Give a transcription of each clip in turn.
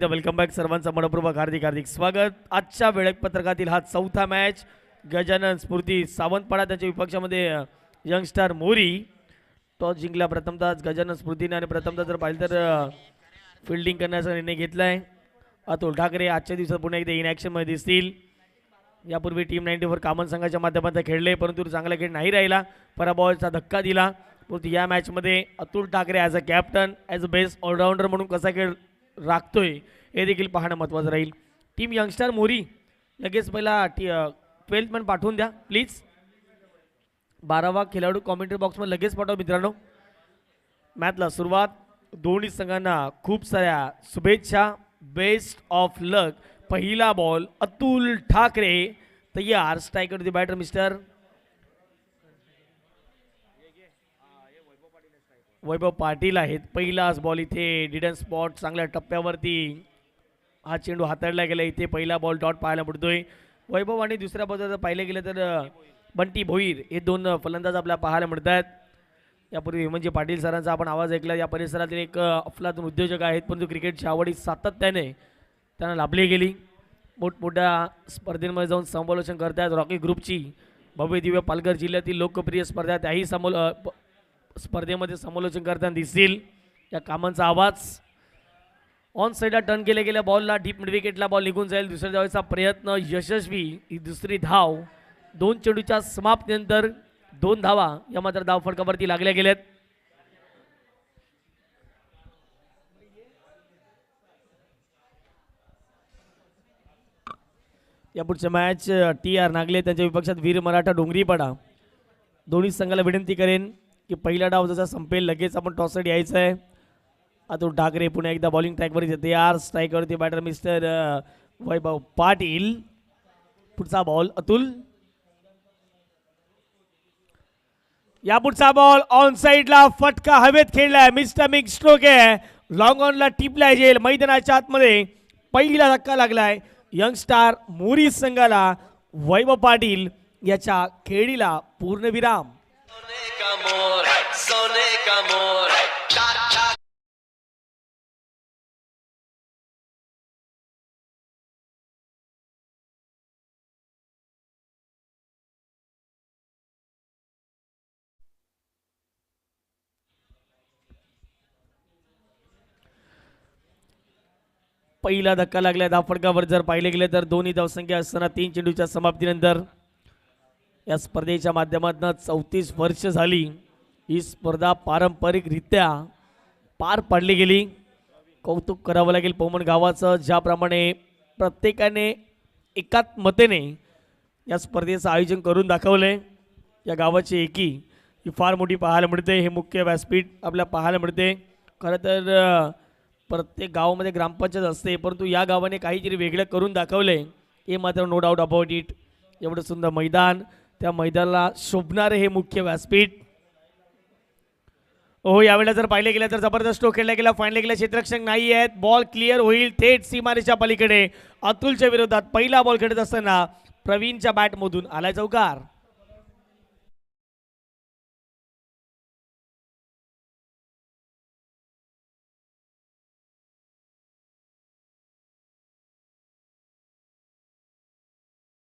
Welcome back सर्वांचं मनपूर्वक हार्दिक हार्दिक स्वागत. आजच्या वेळापत्रकातील हा चौथा मॅच गजानन स्फूर्ती सावंतपाडा त्यांच्या विपक्षामध्ये यंगस्टार मोरी टॉस जिंकला प्रथमतः गजानन स्फूर्तीने आणि प्रथमतः जर पाहिलं तर फिल्डिंग करण्याचा निर्णय घेतलाय. अतुल ठाकरे आजच्या दिवसात पुन्हा एकदा इन ॲक्शनमध्ये दिसतील. यापूर्वी टीम 94 कामन संघाच्या माध्यमातून खेळले परंतु चांगला खेळ नाही राहिला. पराभवाचा धक्का दिला. परंतु या मॅचमध्ये Atul Thakare as a captain as a best allrounder म्हणून कसा खेळ राखतोय हे देखील पाहणं महत्त्वाचं राहील. टीम यंगस्टार मोरी लगेच पहिला 12th मॅन पाठवून द्या प्लीज. 12वा खेळाडू कॉमेंट्री बॉक्समध्ये लगेच पाठवा मित्रांनो. मॅचला सुरुवात. दोन्ही संघांना खूप साऱ्या शुभेच्छा. बेस्ट ऑफ लक. पहिला बॉल अतुल ठाकरे तयार. स्ट्रायकर द बॅटर मिस्टर वैभव पाटील आहेत. पहिलाच बॉल इथे डिडन स्पॉट चांगल्या टप्प्यावरती हा चेंडू हाताळला गेला. इथे पहिला बॉल डॉट पाहायला मिळतोय. वैभव आणि दुसऱ्या बाजूला पाहिलं गेलं तर बंटी भोईर हे दोन फलंदाज आपल्याला पाहायला मिळत आहेत. यापूर्वी म्हणजे पाटील सरांचा आपण आवाज ऐकला. या परिसरातील एक अफलातून उद्योजक आहेत परंतु क्रिकेटची आवडी सातत्याने त्यांना लाभली गेली. मोठमोठ्या स्पर्धेमध्ये जाऊन समालोचन करतात. रॉकी ग्रुपची भव्य दिव्य पालघर जिल्ह्यातील लोकप्रिय स्पर्धा त्याही स्पर्धेमध्ये समालोचन करताना दिसतील. या कामांचा आवाज. ऑन साईडला टर्न केल्या गेल्या बॉलला डीप मिड विकेटला बॉल निघून जाईल. दुसऱ्या धावेचा प्रयत्न यशस्वी. ही दुसरी धाव. 2 चेंडूच्या समाप्तीनंतर 2 धावा या मात्र धाव फटकावरती लागल्या गेल्यात. या पुढच्या मॅच TR नागले त्यांच्या विपक्षात वीर मराठा डोंगरीपाडा. दोन्ही संघाला विनंती करेन की पहिला डाव जसा संपेल लगेच आपण टॉससाठी यायचं आहे. अतुल ठाकरे पुन्हा एकदा बॉलिंग ट्रॅकवरती तयार. स्ट्रायकवरती बॅटर मिस्टर वैभव पाटील. पुढचा बॉल अतुल. या पुढचा बॉल ऑन साईडला फटका हवेत खेळलाय. मिस्टर मिक स्ट्रोक आहे. लॉंग ऑनला टिपलाय जेल. मैदानाच्या आतमध्ये पहिला धक्का लागलाय यंगस्टार मोरी संघाला. वैभव पाटील याच्या खेळीला पूर्णविराम. पहिला धक्का लागला धाव फटकावर जर पाहिले गेले तर दोन्ही धावसंख्या असताना 3 चेंडूच्या समाप्तीनंतर या स्पर्धेच्या माध्यमातून 34 वर्ष झाली ही स्पर्धा पारंपरिकरित्या पार पाडली गेली. कौतुक करावं लागेल पवमन गावाचं. ज्याप्रमाणे प्रत्येकाने एकात्मतेने या स्पर्धेचं आयोजन करून दाखवलंय. या गावाची एकी ही फार मोठी पाहायला मिळते. हे मुख्य व्यासपीठ आपल्याला पाहायला मिळते. खरं तर प्रत्येक गावामध्ये ग्रामपंचायत असते परंतु या गावाने काहीतरी वेगळं करून दाखवलंय हे मात्र नो डाऊट अबाउट इट. एवढं सुंदर मैदान. त्या मैदानाला शोभणारे हे मुख्य व्यासपीठ. हो यावेळेला जर पाहिले गेलं तर जबरदस्त स्ट्रोक खेळला गेला. फाईनल गेला. क्षेत्ररक्षक नाही आहेत. बॉल क्लिअर होईल थेट सीमारेच्या पलीकडे. अतुलच्या विरोधात पहिला बॉल खेळत असताना प्रवीणच्या बॅटमधून आलाय चौकार.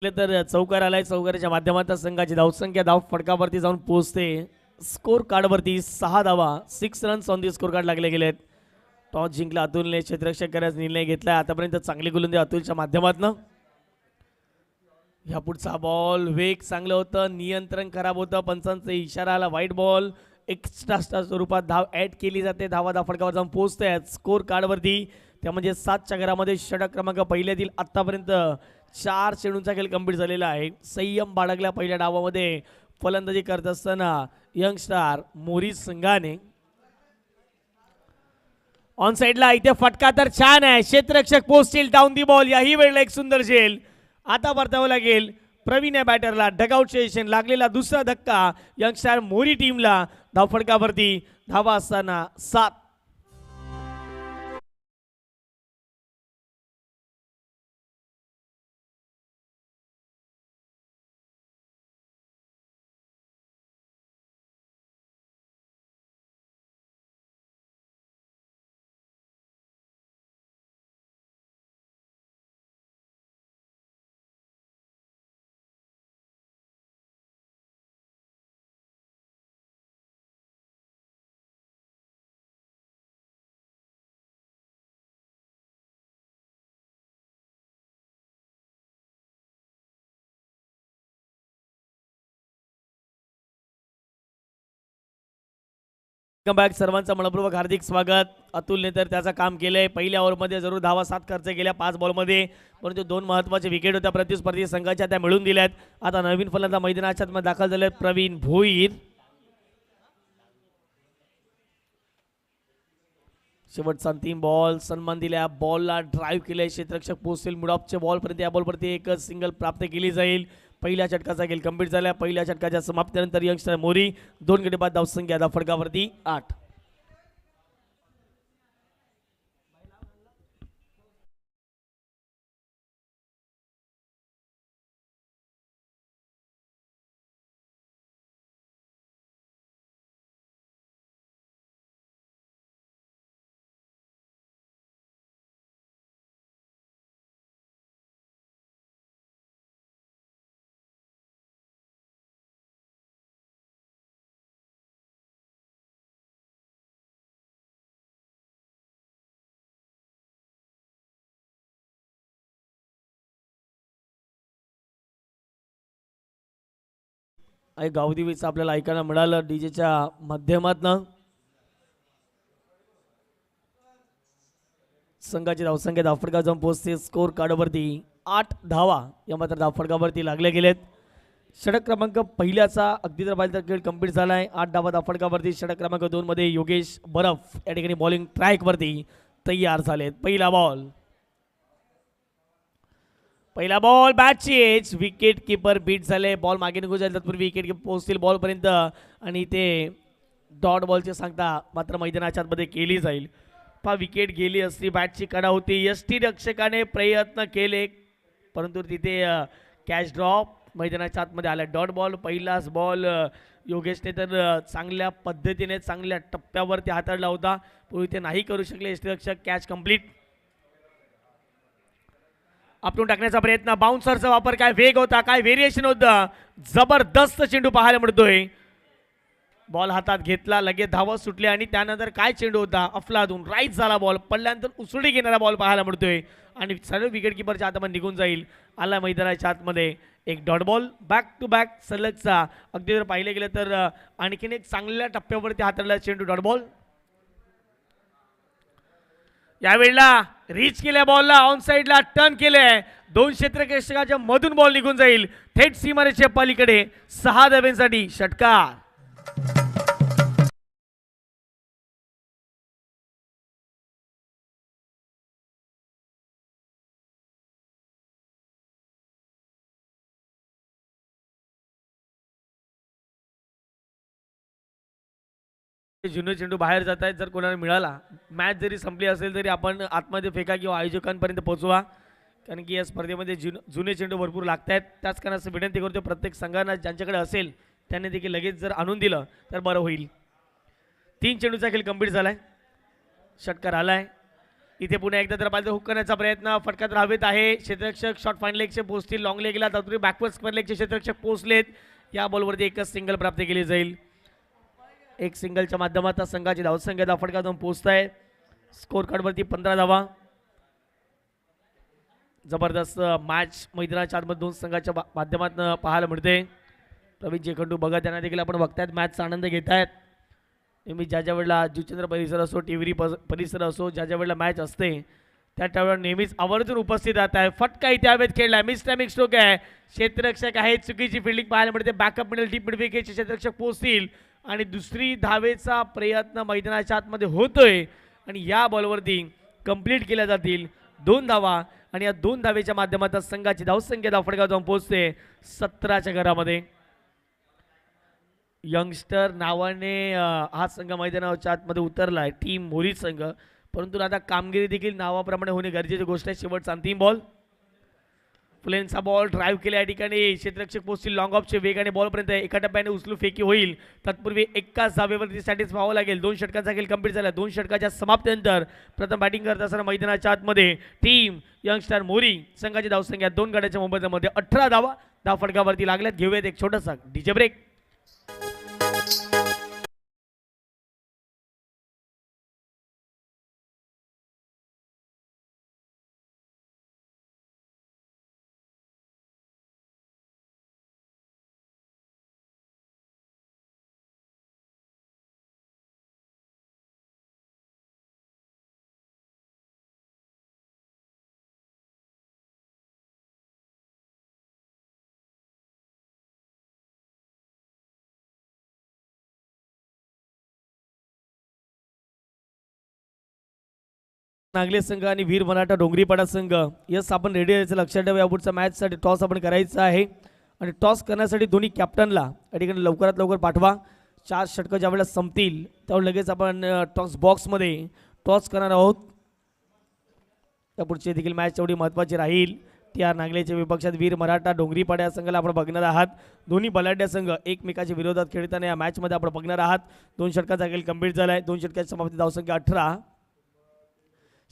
तर चौकार आलाय. चौकाराच्या माध्यमातून संघाची धावसंख्या धाव फटकावरती जाऊन पोहोचते. स्कोर कार्डवरती 6 धावा 6 runs on the score card लागले गेलेत. टॉस जिंकला अतुलने. क्षेत्ररक्षक करायचा निर्णय घेतलाय. आतापर्यंत चांगली गोलंदाजी अतुलच्या माध्यमातून. ह्या पुढचा बॉल वेग चांगलं होतं. नियंत्रण खराब होतं. पंचांचा इशारा आला वाईट बॉल. एक्स्ट्रा स्वरूपात धाव ॲड केली जाते. धावा धाव फटकावर जाऊन पोहोचते आहेत स्कोर कार्डवरती. त्या म्हणजे 7च्या घरामध्ये षटक क्रमांक पहिल्यातील आतापर्यंत 4 चेंडूंचा खेळ कंप्लीट झालेला आहे. संयम बाळगला पहिल्या डावामध्ये फलंदाजी करत असताना यंगस्टार मोरी संघाने. ऑन साइडला इथे फटका तर छान आहे. क्षेत्ररक्षक पोस्टिल डाऊन दी बॉल. याही वेळेला एक सुंदर झेल. आता परतावं लागेल प्रवीण या बॅटरला. डगआउट स्टेशन लागलेला दुसरा धक्का यंगस्टार मोरी टीमला. धाव फटकावरती धावा असताना 7. बॅक सर्वांचं मनपूर्वक हार्दिक स्वागत. अतुलने तर त्याचं काम केलंय. पहिल्या ओव्हरमध्ये जरूर धावा 7 खर्च केल्या 5 बॉलमध्ये, परंतु 2 महत्त्वाचे विकेट होत्या प्रतिस्पर्धी संघाच्या त्या मिळून दिल्यात. आता नवीन फलंदाज मैदानाच्या आतमध्ये दाखल झाले प्रवीण भोईर. शेवटचा 3 बॉल सन्मान दिल्या. बॉलला ड्राईव्ह केले, क्षेत्ररक्षक पोहोचतील मिडऑफच्या बॉलपर्यंत. या बॉलवरती एकच सिंगल प्राप्त केली जाईल. पहिल्या षटकाचा खेळ कंप्लीट झाला. पहिल्या षटकाच्या समाप्तीनंतर यंगस्टर मोरी 2 गडी बाद धावसंख्या फडकावरती 8. गावदेवीचं आपल्याला ऐकायला मिळालं डीजेच्या माध्यमातून. संघाची धावसंख्या धावफडका जाऊन पोहोचते स्कोर कार्डवरती 8 धावा. या मात्र धावफडकावरती लागले गेलेत. षटक क्रमांक पहिल्याचा अगदी जर पाहिलं तर खेळ कंप्लीट झालाय. 8 धावा धावफडकावरती. षटक क्रमांक 2 मध्ये योगेश बरफ या ठिकाणी बॉलिंग ट्रॅकवरती तयार झालेत. पहिला बॉल बॅटची एज. विकेट किपर बीट झाले. बॉल मागे निघून जाईल तत्पूर्वी विकेट किपर पोहोचतील बॉलपर्यंत आणि ते डॉट बॉलची सांगता मात्र मैदानाच्या आतमध्ये केली जाईल. विकेट गेली असती. बॅटची कडा होती. यष्टी रक्षकाने प्रयत्न केले परंतु तिथे कॅच ड्रॉप मैदानाच्या आतमध्ये आला. Dot ball. पहिलाच बॉल योगेशने तर चांगल्या पद्धतीने चांगल्या टप्प्यावरती हाताळला होता, पण ते नाही करू शकले यष्टी रक्षक. Catch complete. आपटून टाकण्याचा प्रयत्न. बाउन्सरचा वापर. काय वेग होता, काय व्हेरिएशन होतं. जबरदस्त चेंडू पाहायला मिळतोय. बॉल हातात घेतला, लगेच धावत सुटले आणि त्यानंतर काय चेंडू होता. अफलातून राईट झाला बॉल. पडल्यानंतर उसळी घेणारा बॉल पाहायला मिळतोय आणि सर्व विकेट किपरच्या आतमध्ये निघून जाईल. आला मैदानाच्या आतमध्ये एक dot ball. Back to back सलगचा अगदी जर पाहिलं गेलं तर आणखीन एक चांगल्या टप्प्यावरती हाताळला चेंडू डॉट बॉल. यावेळेला रीच केल्या बॉलला. ऑन साईडला टर्न केले. 2 क्षेत्ररक्षकाच्या मधून बॉल निघून जाईल थेट सीमारेषेच्या पलीकडे. 6 धाब्यांसाठी षटकार. जुने चेंडू बाहेर जात आहेत. जर कोणाला मिळाला, मॅच जरी संपली असेल तरी आपण आतमध्ये फेका किंवा आयोजकांपर्यंत पोहोचवा, कारण की या स्पर्धेमध्ये जुने चेंडू भरपूर लागत आहेत. त्याच कारणाचं विनंती करतो प्रत्येक संघांना ज्यांच्याकडे असेल त्यांनी देखील लगेच जर आणून दिलं तर बरं होईल. 3 चेंडूचा खेळ कंप्लीट झालाय. षटकार आलाय. इथे पुन्हा एकदा जर पाहिजे हुक करण्याचा प्रयत्न. फटका हवेत आहे. क्षेत्ररक्षक शॉर्ट फाईन लेगचे पोहोचतील. लॉंग लेगला तरी बॅकवर्ड स्क्वेअर लेगचे क्षेत्ररक्षक पोहोचलेत. या बॉलवरती एकच सिंगल प्राप्त केली जाईल. एक सिंगलच्या माध्यमातून संघाची धावसंख्या फटका जाऊन पोहोचत आहे. स्कोर कार्डवरती 15 धावा. जबरदस्त मॅच मैदानाच्या आतमध्ये 2 संघाच्या माध्यमातून पाहायला मिळते. प्रवीण जेखंडू बघा त्यांना देखील आपण बघतायत मॅचचा आनंद घेत आहेत. नेहमी ज्या ज्या वेळेला जुचंद्र परिसर असो, टिवरी परिसर असो, ज्या ज्या वेळेला मॅच असते त्या त्यावेळेला नेहमीच आवर्जून उपस्थित राहत आहे. फटका इथे हवेत खेळला. मिस्टॅमिक स्ट्रोक आहे. क्षेत्ररक्षक आहे. चुकीची फिल्डिंग पाहायला मिळते. बॅकअप मिडल डीप मिड विकेटचे क्षेत्ररक्षक पोहोचतील आणि दुसरी धावेचा प्रयत्न मैदानाच्या आतमध्ये होतोय आणि या बॉलवरती कंप्लीट केल्या जातील 2 धावा आणि या 2 धावेच्या माध्यमातून संघाची धावसंख्या फटका जाऊन पोहोचते 17च्या घरामध्ये. यंगस्टर नावाने हा संघ मैदानाच्या आतमध्ये उतरला आहे, टीम मोरी संघ, परंतु आता कामगिरी देखील नावाप्रमाणे होणे गरजेची गोष्ट आहे. शेवटचा अंतिम बॉल. फ्लेनचा बॉल ड्राईव्ह केल्या या ठिकाणी क्षेत्ररक्षक पोहोचतील. लॉंग ऑफचे वेगाने बॉलपर्यंत एका टप्प्याने उचलू फेकी होईल. तत्पूर्वी एकाच धावेवरती सॅटिस्फाय व्हावं लागेल. 2 षटकांचा खेळ कंप्लीट झाला. 2 षटकाच्या समाप्तीनंतर प्रथम बॅटिंग करत असताना मैदानाच्या आतमध्ये टीम यंगस्टर मोरी संघाची धावसंख्या 2 गड्याच्या मोबदल्यामध्ये 18 धावा फटकावरती लागल्यात. घेऊयात एक छोटासा डीजे ब्रेक. नागले संघ आणि वीर मराठा डोंगरीपाडा संघ. यस, आपण रेडी राहायचं. लक्षात ठेवा यापुढच्या मॅचसाठी टॉस आपण करायचा आहे आणि टॉस करण्यासाठी दोन्ही कॅप्टनला या ठिकाणी लवकरात लवकर पाठवा. 4 षटकं ज्यावेळेला संपतील त्यावेळेला लगेच आपण टॉस बॉक्समध्ये टॉस करणार आहोत. यापुढची देखील मॅच एवढी महत्त्वाची राहील. टी आर नागलेच्या विपक्षात वीर मराठा डोंगरीपाडा या संघाला आपण बघणार आहात. दोन्ही बलाढ्य संघ एकमेकाच्या विरोधात खेळताना या मॅचमध्ये आपण बघणार आहात. 2 षटकाचा खेळ कंप्लीट झाला आहे. 2 षटकाची समाप्ती धावसंख्या 18.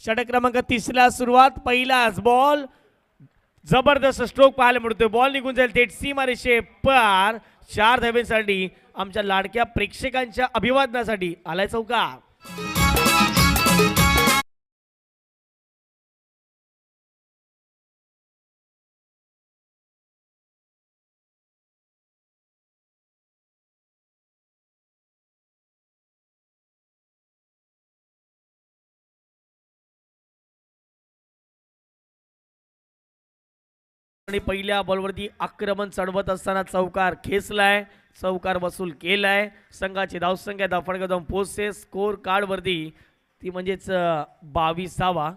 षटक क्रमांक 3ला सुरुवात. पहिलाच बॉल, जबरदस्त स्ट्रोक पाहायला मिळतोय. बॉल निघून जाईल थेट सीमारेषे पार. 4 धावेसाठी आमच्या लाडक्या प्रेक्षकांच्या अभिवादनासाठी आलाय चौकार. आणि पहिल्या बॉलवरती आक्रमण चढवत असताना चौकार खेचलाय. चौकार वसूल केलाय. संघाची धावसंख्या धाफडगा जाऊन पोहोचते स्कोर कार्डवरती. ती म्हणजेच 22वा.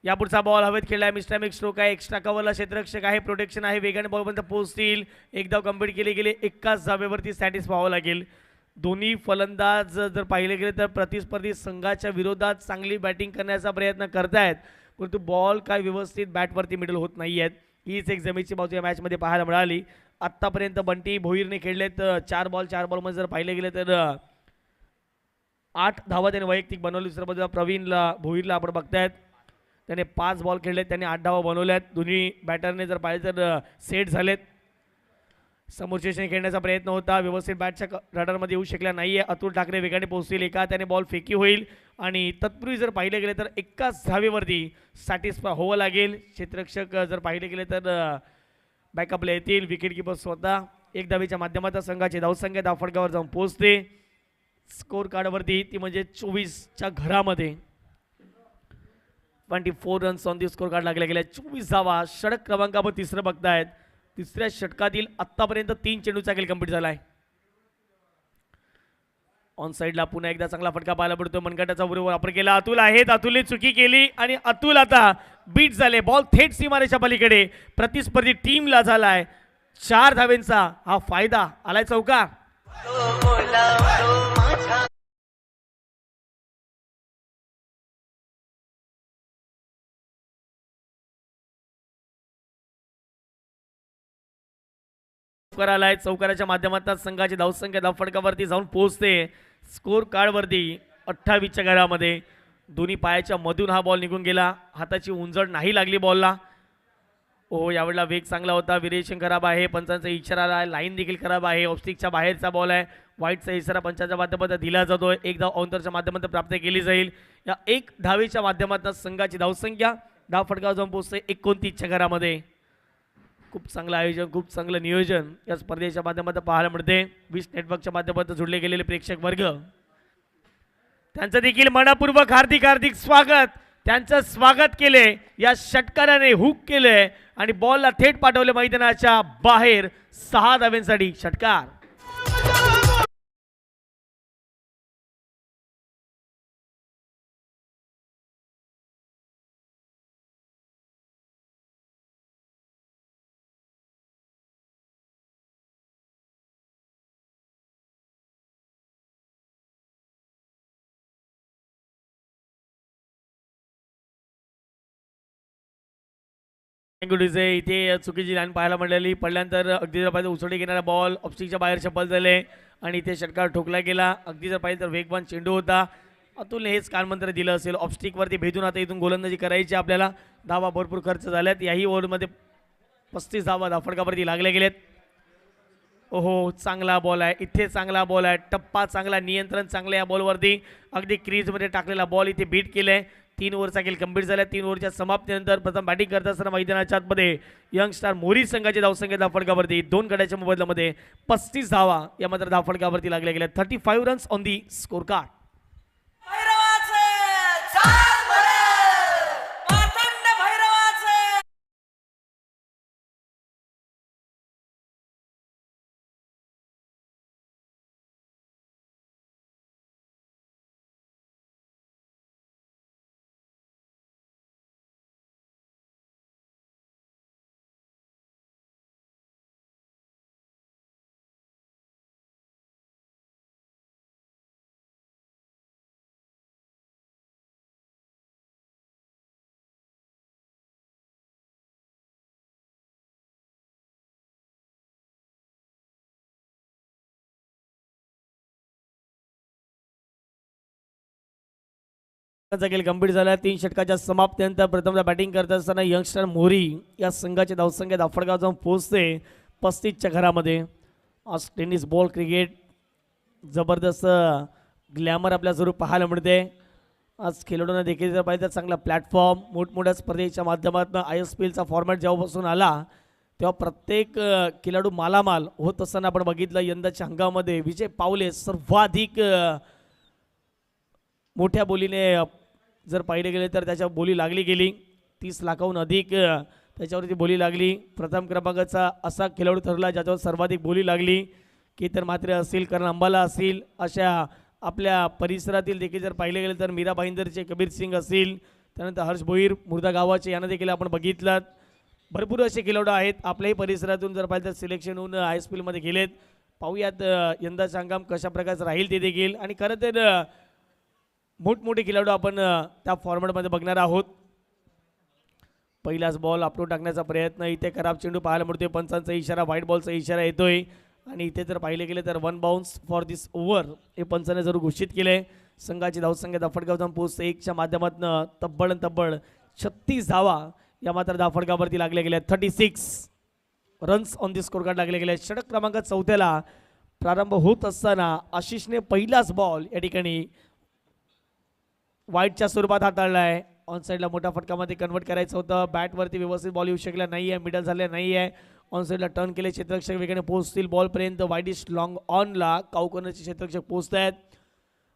यापुढचा बॉल हवेत खेळलाय. मिस्टॅमिक स्ट्रोक आहे. एक्स्ट्रा कव्हरला क्षेत्ररक्षक आहे. प्रोटेक्शन आहे. वेगाने बॉलपर्यंत पोहोचतील. एकदा कंप्लीट केले गेले. एकाच धावेवरती सॅटिस्फाय व्हावं लागेल. दोन्ही फलंदाज जर पाहिले गेले तर प्रतिस्पर्धी संघाच्या विरोधात चांगली बॅटिंग करण्याचा प्रयत्न करतायत, परंतु बॉल काय व्यवस्थित बॅटवरती मिडल होत नाही आहेत. हीच एक जमेची बाजू या मॅचमध्ये पाहायला मिळाली. आत्तापर्यंत बंटी भोईरने खेळलेत 4 बॉलमध्ये जर पाहिले गेले तर 8 धावा त्याने वैयक्तिक बनवली. दुसऱ्या बाजूला प्रवीणला भोईरला आपण बघतायत, त्याने 5 बॉल खेळलेत, त्याने 8 धावा बनवल्यात. दोन्ही बॅटरने जर पाहिले तर सेट झालेत. समोरचे खेळण्याचा प्रयत्न होता, व्यवस्थित बॅटच्या रडारमध्ये येऊ शकला नाहीये. अतुल ठाकरे वेगाने पोहोचतील. एका त्याने बॉल फेकी होईल आणि तत्पूर्वी जर पाहिले गेले तर एकाच धावेवरती सॅटिस्फाय होवं लागेल. क्षेत्ररक्षक जर पाहिले गेले तर बॅकअपला येतील. विकेट किपर स्वतः. 1 धावेच्या माध्यमातून संघाची धावसंख्या धावफडकावर जाऊन पोहोचते स्कोर कार्डवरती. ती म्हणजे 24च्या घरामध्ये 24 runs on the score card लागले गेले. 24 धावा. षटक क्रमांक आपण तिसरं बघतायत. तिसऱ्या षटकातील आतापर्यंत 3 चेंडूचा खेळ कंप्लीट झालाय. ऑन साइडला पुन्हा एकदा चांगला फटका पाहायला पडतो. मनगटाचा बरोबर वापर केला. अतुल आहेत. अतुलने चुकी केली आणि अतुल आता बीट झाले. बॉल थेट सीमारेच्या पलीकडे प्रतिस्पर्धी टीमला झालाय. 4 धावेंचा हा फायदा आलाय चौकार. आलाय. चौकाराच्या माध्यमातून संघाची धावसंख्या धावफडकावरती जाऊन पोहोचते स्कोर कार्डवरती 28च्या घरामध्ये. दोन्ही पायाच्या मधून हा बॉल निघून गेला. हाताची उंजड नाही लागली बॉलला. ओ, यावेळेला वेग चांगला होता. व्हेरिएशन खराब आहे. पंचांचा इशारा आहे. लाईन देखील खराब आहे. ऑफस्टिकच्या बाहेरचा बॉल आहे. वाईटचा इशारा पंचांच्या माध्यमातून दिला जातोय. एक धाव ऑनरच्या माध्यमातून प्राप्त केली जाईल. या 1 धावेच्या माध्यमातून संघाची धावसंख्या धावफडकावर जाऊन पोहोचते 29च्या घरामध्ये. खूप चांगलं आयोजन, खूप चांगलं नियोजन या स्पर्धेच्या माध्यमातून पाहायला मिळते. 20 नेटवर्कच्या माध्यमातून जुडले गेलेले प्रेक्षक वर्ग, त्यांचं देखील मनपूर्वक हार्दिक स्वागत. त्यांचं स्वागत केले. या षटकाराने हुक केले आणि बॉलला थेट पाठवले मैदानाच्या बाहेर. 6 धावेंसाठी षटकार. इथे चुकीची लाईन पाहायला मिळाली. पडल्यानंतर अगदी जर पाहिजे उसळी घेणारा बॉल ऑफस्टिकच्या बाहेर चप्पल झाले आणि इथे षटकार ठोकला गेला. अगदी जर पाहिजे तर वेगवान चेंडू होता. अतुलने हेच कानमंत्र दिलं असेल. ऑफस्टिकवरती भेदून आता इथून गोलंदाजी करायची आपल्याला. धावा भरपूर खर्च झाल्यात. याही ओव्हरमध्ये 35 धावा धावफडकावरती लागल्या गेलेत. ओहो, चांगला बॉल आहे. इथे चांगला बॉल आहे. टप्पा चांगला, नियंत्रण चांगलं या बॉलवरती. अगदी क्रीजमध्ये टाकलेला बॉल इथे बीट केलाय. 3 ओव्हरचा खेळ कंप्लीट झाला. 3 ओव्हरच्या समाप्तीनंतर प्रथम बॅटिंग करत असताना मैदानाच्या आतमध्ये यंगस्टार मोरी संघाची धावसंख्या धावफडकावरती 2 गड्याच्या मोबदल्यामध्ये 35 धावा या मात्र धावफडकावरती लागल्या गेल्या. 35 runs on the score card. खेळ कंप्लीट झाला. 3 षटकाच्या समाप्तीनंतर प्रथमदा बॅटिंग करत असताना यंगस्टर मोरी या संघाचे धावसंख्या दाफडगाव जाऊन पोहोचते 35च्या घरामध्ये. आज टेनिस बॉल क्रिकेट जबरदस्त ग्लॅमर आपल्या जरूर पाहायला मिळते. आज खेळाडूंना देखील जर पाहिजे तर चांगला प्लॅटफॉर्म, मोठमोठ्या स्पर्धेच्या माध्यमातून ISPLचा फॉर्मॅट जेव्हापासून आला तेव्हा प्रत्येक खेळाडू मालामाल होत असताना आपण बघितलं. यंदाच्या हंगामामध्ये विजय पावले सर्वाधिक मोठ्या बोलीने जर पाहिले गेले तर त्याच्या बोली लागली गेली. 30 लाखाहून अधिक त्याच्यावरती बोली लागली. प्रथम क्रमांकाचा असा खेळाडू ठरला ज्याच्यावर सर्वाधिक बोली लागली. केतन म्हात्रे असतील, करण अंबाला असतील, अशा आपल्या परिसरातील देखील जर पाहिले गेले तर मीरा भाईंदरचे कबीर सिंग असतील, त्यानंतर हर्ष भोईर मुर्दा गावाचे यांना देखील आपण बघितलं. भरपूर असे खेळाडू आहेत आपल्याही परिसरातून जर पाहिलं तर सिलेक्शन होऊन ISPLमध्ये गेलेत. पाहूयात यंदाचा हंगाम कशा प्रकारचं राहील ते देखील. आणि खरं तर मोठमोठे खेळाडू आपण त्या फॉर्मॅटमध्ये बघणार आहोत. पहिलाच बॉल आपटून टाकण्याचा प्रयत्न, इथे खराब चेंडू पाहायला मिळतोय. पंचांचा इशारा, व्हाईट बॉलचा इशारा येतोय. आणि इथे जर पाहिले गेले तर 1 बाउन्स फॉर दिस ओव्हर हे पंचाने जरूर घोषित केले. संघाची धावसंख्या दाफडगाव जाऊन पोहोचते 1च्या माध्यमातून तब्बल 36 धावा या मात्र दाफडगाववरती लागल्या गेल्या. 36 runs on the score card लागले गेले. षटक क्रमांक 4 प्रारंभ होत असताना आशिषने पहिलाच बॉल या ठिकाणी वाईटच्या स्वरूपात हाताळला आहे. ऑन साईडला मोठा फटकामध्ये कन्वर्ट करायचं होतं. बॅटवरती व्यवस्थित बॉल येऊ शकला नाही आहे, मिडल झाले नाही आहे. ऑन साईडला टर्न केले, क्षेत्ररक्षक वेगाने पोहोचतील बॉलपर्यंत. वाईडिश लॉंग ऑनला काउकर्नरचे क्षेत्ररक्षक पोहोचत आहेत.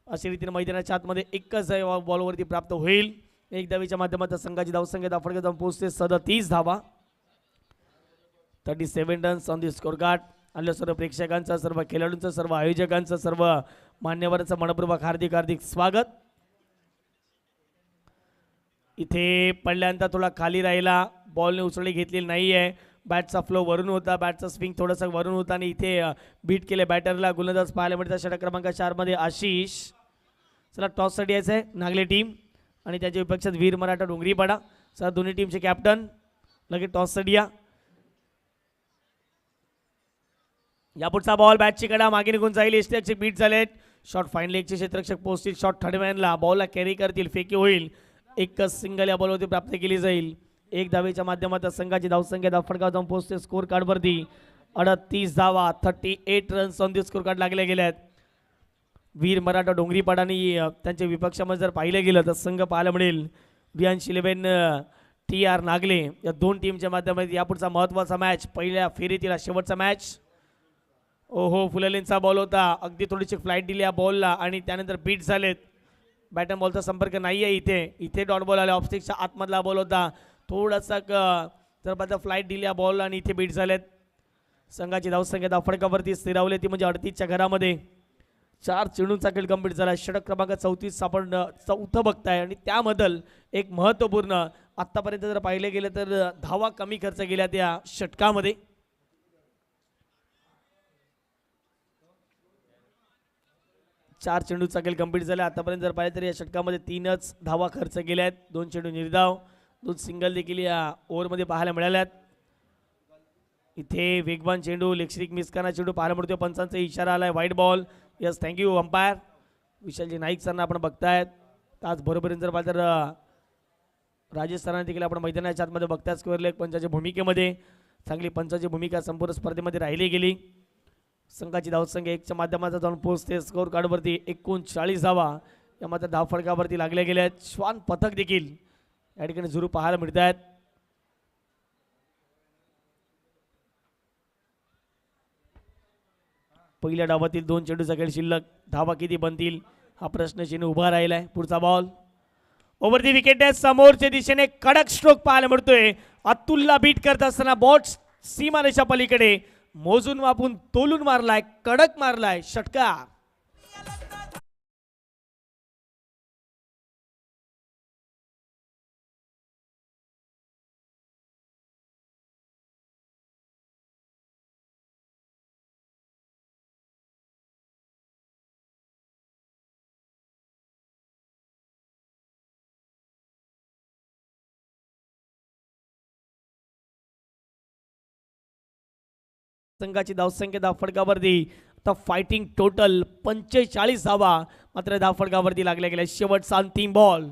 अशा रीतीने मैदानाच्या आतमध्ये एकच बॉलवरती प्राप्त होईल. एक धावेच्या माध्यमातून संघाची धावसंख्या दाफडगाव जाऊन पोहोचते 37 धावा. 37 runs on the score card. आणि सर्व प्रेक्षकांचं, सर्व खेळाडूंचं, सर्व आयोजकांचं, सर्व मान्यवरांचं मनपूर्वक हार्दिक हार्दिक स्वागत. इथे पडल्यानंतर थोडा खाली राहिला, बॉलने उचलली घेतलेली नाही आहे. बॅटचा फ्लो वरून होता, बॅटचा स्विंग थोडासा वरून होता आणि इथे बीट केले बॅटरला. गोलंदाज पाहायला मिळतात षटक क्रमांक 4 मध्ये आशिष. चला टॉससाठी यायचं आहे नागले टीम आणि त्याच्या विपक्षात वीर मराठा डोंगरीपाडा. सर दोन्ही टीमचे कॅप्टन लगेच टॉससाठी या. यापुढचा बॉल बॅटची कडा मागे निघून जाईल. यष्टीरक्षक बीट झालेत. शॉट फाईन लेगचे क्षेत्ररक्षक पोहोचतील. शॉट थर्ड मॅनला बॉलला कॅरी करतील, फेकी होईल. एकच सिंगल या बॉलवरती प्राप्त केली जाईल. एक धावेच्या माध्यमातून संघाची धावसंख्या दाफडगाव जाऊन पोहोचते स्कोर कार्डवरती 38 धावा. 38 runs on the score card लागले गेले. वीर मराठा डोंगरीपाडानी त्यांच्या विपक्षामध्ये जर पाहिलं गेलं तर संघ पाहायला मिळेल रियांश 11 TR नागले या दोन टीमच्या माध्यमातून यापुढचा महत्त्वाचा मॅच, पहिल्या फेरीतील शेवटचा मॅच. ओहो, फुललेंचा बॉल होता, अगदी थोडीशी फ्लाईट दिली या बॉलला आणि त्यानंतर बीट झालेत. बॅट अँड बॉलचा संपर्क नाही आहे. इथे डॉट बॉल आले. ऑफस्टिकच्या आतमधला बॉल होता, थोडासा जर पाहिजे फ्लाईट दिली या बॉलला आणि इथे बीट झालेत. संघाची धावसंख्या दाफडगावरती स्थिरावली ती म्हणजे 38च्या घरामध्ये. 4 चेंडूंचा खेळ कंप्लीट झाला. षटक क्रमांक 34 आपण चौथं बघताय आणि त्यामधल एक महत्त्वपूर्ण आत्तापर्यंत जर पाहिले गेले तर धावा कमी खर्च गेल्या त्या षटकामध्ये. चार चेंडूचा खेळ कंप्लीट झाला. आतापर्यंत जर पाहिलं तर या षटकामध्ये 3च धावा खर्च गेल्या आहेत. 2 चेंडू निर्धाव, 2 सिंगल देखील या ओव्हरमध्ये पाहायला मिळाल्यात. इथे वेगवान चेंडू, लेगस्ट्रिक मिस करणारा चेंडू पाहायला मिळतो. पंचांचा इशारा आलाय, white ball. Yes, thank you umpire Vishalji Naik सरांना आपण बघतायत. त्याच बरोबरीने जर पाहिलं तर राजेश सरांना देखील आपण मैदानाच्या आतमध्ये बघताय. स्क्वेअर लेग पंचाच्या भूमिकेमध्ये चांगली पंचाची भूमिका संपूर्ण स्पर्धेमध्ये राहिली गेली. संघाची धावसंख्या 1च्या माध्यमातून जाऊन पोहोचते स्कोर कार्डवरती 39 धावा या मात्र धावफडकावरती लागल्या गेल्या आहेत. श्वान पथक देखील या ठिकाणी जरूर पाहायला मिळत आहेत. पहिल्या डावातील 2 चेंडूचा खेळ शिल्लक. धावा किती बनतील हा प्रश्न चिन्ह उभा राहिलाय. पुढचा बॉल ओव्हर दी विकेट आहे. समोरच्या दिशेने कडक स्ट्रोक पाहायला मिळतोय. अतुलला बीट करत असताना बॉट सीमारेषा पलीकडे मोजून मापून तोलून मारलाय, कडक मारलाय षटकार. संघाची धावसंख्या धावफडकावरती आता फायटिंग टोटल 45 धावा मात्र धावफडकावरती लागल्या गेल्या. शेवटचा अंतिम बॉल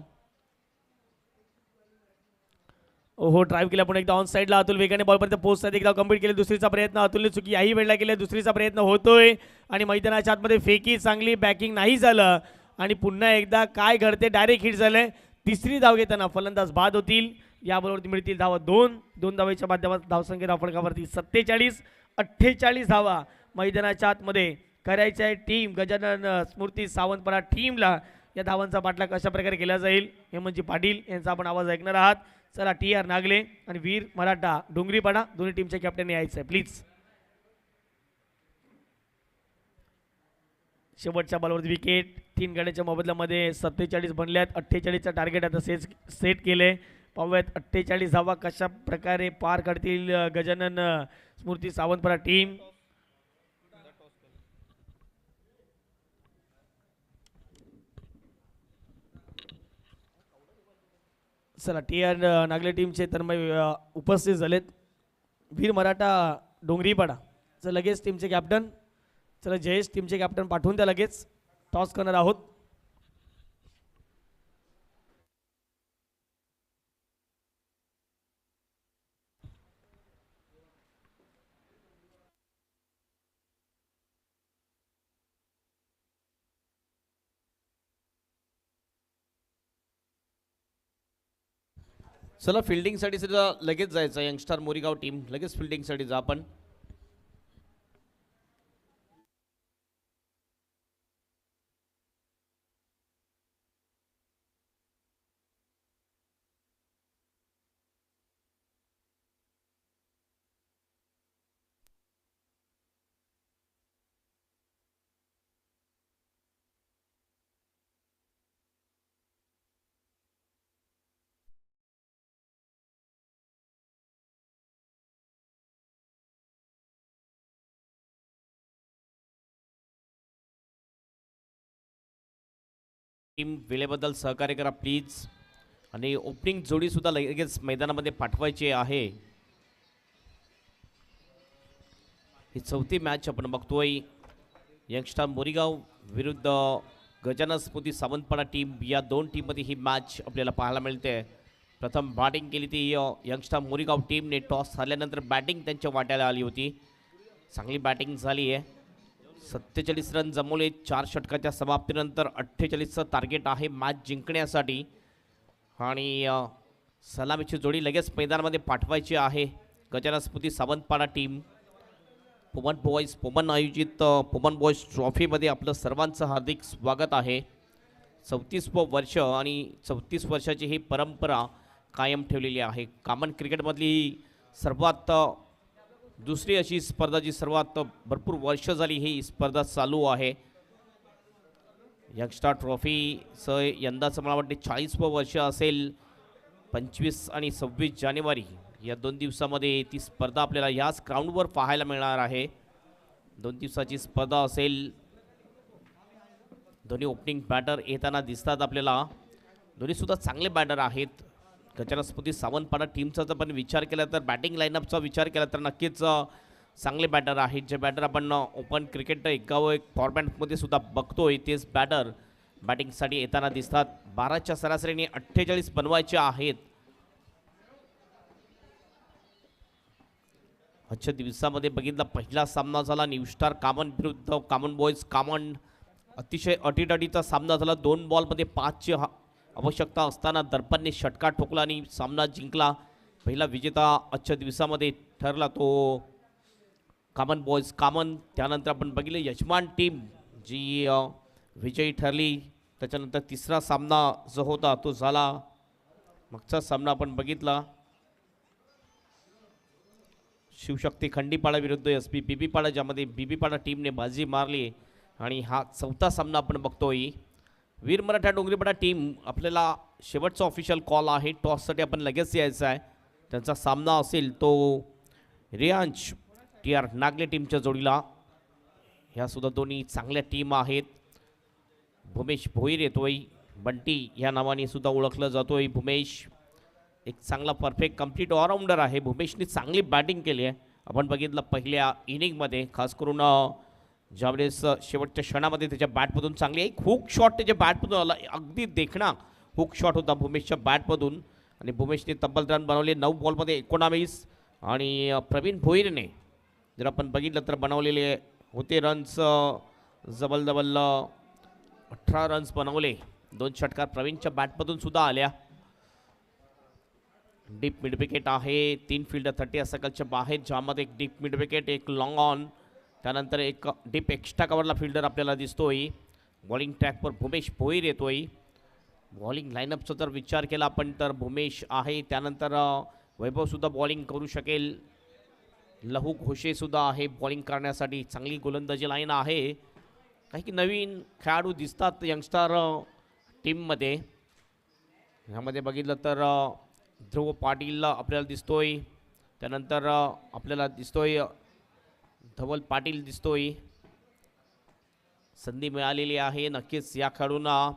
हो ड्राईव्ह केला पण एकदा ऑन साईडला अतुल वेगाने बॉलपर्यंत पोहोचतात. एकदा कंप्लीट केले. दुसरीचा प्रयत्न अतुलने चुकी याही वेळेला केली. दुसरीचा प्रयत्न होतोय आणि मैदानाच्या आतमध्ये फेकी चांगली बॅकिंग नाही झालं आणि पुन्हा एकदा काय घडते डायरेक्ट हिट झालंय. तिसरी धाव घेताना फलंदाज बाद होतील. याबरोबर मिळतील धावा 2 धावेच्या माध्यमात धावसंख्या धावफलकावरती 47-48 धावा मैदानाच्या आतमध्ये करायच्या आहे. टीम गजानन स्मृती सावंतपडा टीमला या धावांचा पाठलाग कशा प्रकारे केला जाईल हेमंतजी पाटील यांचा आपण आवाज ऐकणार आहात. चला TR नागले आणि वीर मराठा डोंगरीपाडा दोन्ही टीमचे कॅप्टन यायचं आहे प्लीज. शेवटच्या बॉलवरती विकेट. 3 गड्याच्या मोबदल्यामध्ये 47 बनल्यात. 48चा टार्गेट आता सेट केले. पाहूयात 48 धावा कशा प्रकारे पार करतील गजानन स्मृती सावंतपडा टीम. चला TR नागले टीमचे तन्मय उपस्थित झालेत. वीर मराठा डोंगरीपाडा चला लगेच टीमचे कॅप्टन. चला जयेश टीमचे कॅप्टन पाठवून द्या. लगेच टॉस करणार आहोत. चला फिल्डिंगसाठी सुद्धा लगेच जायचं. यंगस्टार मोरीगाव टीम लगेच फिल्डिंगसाठी जा आपण. टीम वेळेबद्दल सहकार्य करा प्लीज. आणि ओपनिंग जोडी सुद्धा लगेच मैदानामध्ये पाठवायची आहे. ही चौथी मॅच आपण बघतोय. यंगस्टार मोरीगाव विरुद्ध गजानन स्मृती सावंतपडा टीम या दोन टीममध्ये ही मॅच आपल्याला पाहायला मिळते. प्रथम बॅटिंग केली ती यंगस्टार मोरीगाव टीमने. टॉस झाल्यानंतर बॅटिंग त्यांच्या वाट्याला आली होती. चांगली बॅटिंग झाली आहे. 47 रन जमवले 4 षटकाच्या समाप्तीनंतर. 48चं टार्गेट आहे मॅच जिंकण्यासाठी आणि सलामीची जोडी लगेच मैदानामध्ये पाठवायची आहे. गजानन स्मृती सावंतपाडा टीम पोमन आयोजित पोमन बॉयज ट्रॉफीमध्ये आपलं सर्वांचं हार्दिक स्वागत आहे. 34वं वर्ष आणि 34 वर्षाची ही परंपरा कायम ठेवलेली आहे. कॉमन क्रिकेटमधली ही सर्वात दुसरी अशी स्पर्धा जी सर्वात भरपूर वर्ष झाली ही स्पर्धा चालू आहे. यंगस्टार ट्रॉफीचं यंदाचं मला वाटते 40वं वर्ष असेल. 25 आणि 26 जानेवारी या 2 दिवसामध्ये ती स्पर्धा आपल्याला याच ग्राउंडवर पाहायला मिळणार आहे. 2 दिवसाची स्पर्धा असेल. दोन्ही ओपनिंग बॅटर येताना दिसतात आपल्याला. दोन्हीसुद्धा चांगले बॅटर आहेत. गजानन स्मृती सावंतपाडा टीमचा जर आपण विचार केला तर बॅटिंग लाईनअपचा विचार केला तर नक्कीच चांगले बॅटर आहेत. जे बॅटर आपण ओपन क्रिकेट एकावर एक फॉर्मॅटमध्ये सुद्धा बघतोय तेच बॅटर बॅटिंगसाठी येताना दिसतात. 12च्या सरासरीने 48 बनवायचे आहेत. आजच्या दिवसामध्ये बघितला पहिला सामना झाला न्यू स्टार कॉमन विरुद्ध कॉमन बॉयज कॉमन. अतिशय अटीतटीचा सामना झाला. 2 बॉलमध्ये 5ची आवश्यकता असताना दर्पणने षटकार ठोकला आणि सामना जिंकला. पहिला विजेता आजच्या दिवसामध्ये ठरला तो कॉमन बॉयज कॉमन. त्यानंतर आपण बघितलं यजमान टीम जी विजयी ठरली. त्याच्यानंतर तिसरा सामना जो होता तो झाला. मागचा सामना आपण बघितला शिवशक्ती खंडीपाडा विरुद्ध SP बीबीपाडा ज्यामध्ये बीबीपाडा टीमने बाजी मारली. आणि हा चौथा सामना आपण बघतोय. वीर मराठा डोंगरीपाडा टीम आपल्याला शेवटचा ऑफिशियल कॉल आहे. टॉससाठी आपण लगेच यायचं आहे. त्यांचा सामना असेल तो रियांश TR नागले टीमच्या जोडीला. ह्यासुद्धा दोन्ही चांगल्या टीम आहेत. भूमेश भोईर येतोय. बंटी ह्या नावाने सुद्धा ओळखलं जातोय. भूमेश एक चांगला परफेक्ट कंप्लीट ऑलराऊंडर आहे. भूमेशने चांगली बॅटिंग केली आहे. आपण बघितलं पहिल्या इनिंगमध्ये खास करून ज्यावेळेस शेवटच्या क्षणामध्ये त्याच्या बॅटमधून चांगली एक हुक शॉट त्याच्या बॅटमधून आला. अगदी देखणा हुक शॉट होता भूमेशच्या बॅटमधून आणि भूमेशने तब्बल रन बनवले 9 बॉलमध्ये 19 आणि प्रवीण भोईरने जर आपण बघितलं तर बनवलेले होते रन्स जबल 18 रन्स बनवले. 2 षटकार प्रवीणच्या बॅटमधून सुद्धा आल्या. डीप मिड विकेट आहे. 3 फिल्डर 30 सर्कलच्या बाहेर ज्यामध्ये एक डीप मिड विकेट एक लॉंग ऑन त्यानंतर एक डीप एक्स्ट्रा कव्हरला फिल्डर आपल्याला दिसतोय. बॉलिंग ट्रॅकवर भूमेश भोईर येतोय. बॉलिंग लाईनअपचा जर विचार केला आपण तर भूमेश आहे. त्यानंतर वैभवसुद्धा बॉलिंग करू शकेल. लहू घोषेसुद्धा आहे बॉलिंग करण्यासाठी. चांगली गोलंदाजी लाईन आहे. काही नवीन खेळाडू दिसतात यंगस्टर टीममध्ये. ह्यामध्ये बघितलं तर ध्रुव पाटील आपल्याला दिसतोय. त्यानंतर आपल्याला दिसतोय धवल पाटील दिसतोय. संधी मिळालेली आहे. नक्कीच या खेळाडूंना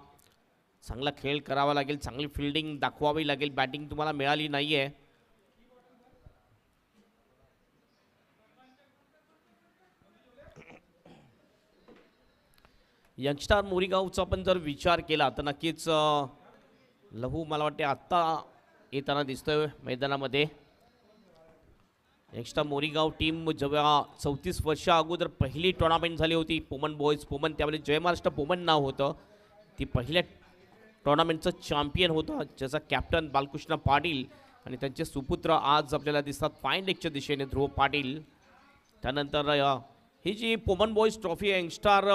चांगला खेळ करावा लागेल. चांगली फिल्डिंग दाखवावी लागेल. बॅटिंग तुम्हाला मिळाली नाही आहे. यंगस्टार मोरीगावचा आपण जर विचार केला तर नक्कीच लहू मला वाटते आत्ता येताना दिसतोय मैदानामध्ये. यंगस्टार मोरीगाव टीम जेव्हा 34 वर्षा अगोदर पहिली टुर्नामेंट झाली होती पोमन बॉईज पोमन त्यावेळी जय महाराष्ट्र पोमन नाव होतं. ती पहिल्या टुर्नामेंटचं चॅम्पियन होतं ज्याचा कॅप्टन बालकृष्ण पाटील आणि त्यांचे सुपुत्र आज आपल्याला दिसतात फाईन लेगच्या दिशेने ध्रुव पाटील. त्यानंतर ही जी Poman boys trophy youngster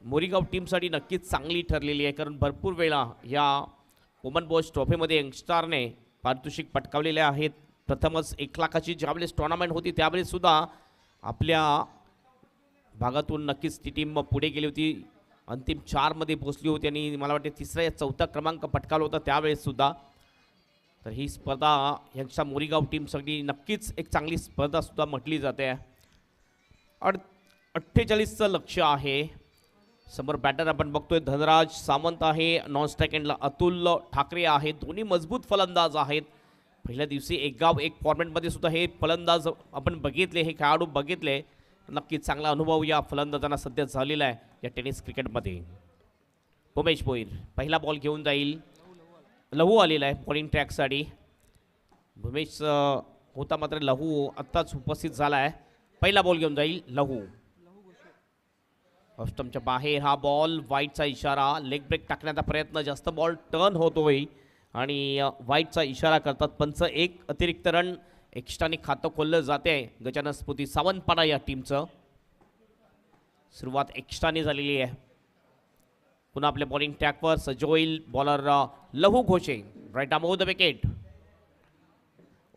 Morigaon टीमसाठी नक्कीच चांगली ठरलेली आहे कारण भरपूर वेळा या वुमन बॉयज ट्रॉफीमध्ये यंगस्टारने पारितोषिक पटकावलेले आहेत. प्रथमच 1 लाखाची ज्यावेळेस टुर्नामेंट होती त्यावेळेस सुद्धा आपल्या भागातून नक्कीच ती टीम पुढे गेली होती. अंतिम 4मध्ये पोहोचली होती आणि मला वाटते 3रा या 4था क्रमांक पटकावला होता त्यावेळेस सुद्धा. तर ही स्पर्धा यंगस्टार मोरीगाव टीमसाठी नक्कीच एक चांगली स्पर्धा सुद्धा म्हटली जाते. 48चं लक्ष्य आहे. समोर बॅटर आपण बघतोय धनराज सावंत आहे. नॉन स्ट्राईक एंडला अतुल ठाकरे आहे. दोन्ही मजबूत फलंदाज आहेत. पहिल्या दिवशी एक गाव एक फॉर्मॅटमध्ये सुद्धा हे फलंदाज आपण बघितले हे खेळाडू बघितले. नक्कीच चांगला अनुभव या फलंदाजांना सध्या झालेला आहे या टेनिस क्रिकेटमध्ये. भूमेश भोईर पहिला बॉल घेऊन जाईल. लहू आलेला आहे बॉलिंग ट्रॅकसाठी. भूमेश होता मात्र लहू आत्ताच उपस्थित झाला आहे. पहिला बॉल घेऊन जाईल लहू. ऑस्टमच्या बाहेर हा बॉल वाईटचा इशारा. लेग ब्रेक टाकण्याचा प्रयत्न जास्त बॉल टर्न होतोय आणि वाईटचा इशारा करतात पंच. एक अतिरिक्त रन एक्स्ट्राने खातं खोललं जाते गजानन स्फूर्ती सावंतपाडा या टीमचं. सुरुवात एक्स्ट्राने झालेली आहे. पुन्हा आपल्या बॉलिंग ट्रॅकवर सजोईल bowler Lahu Ghoshe. Right arm over the wicket.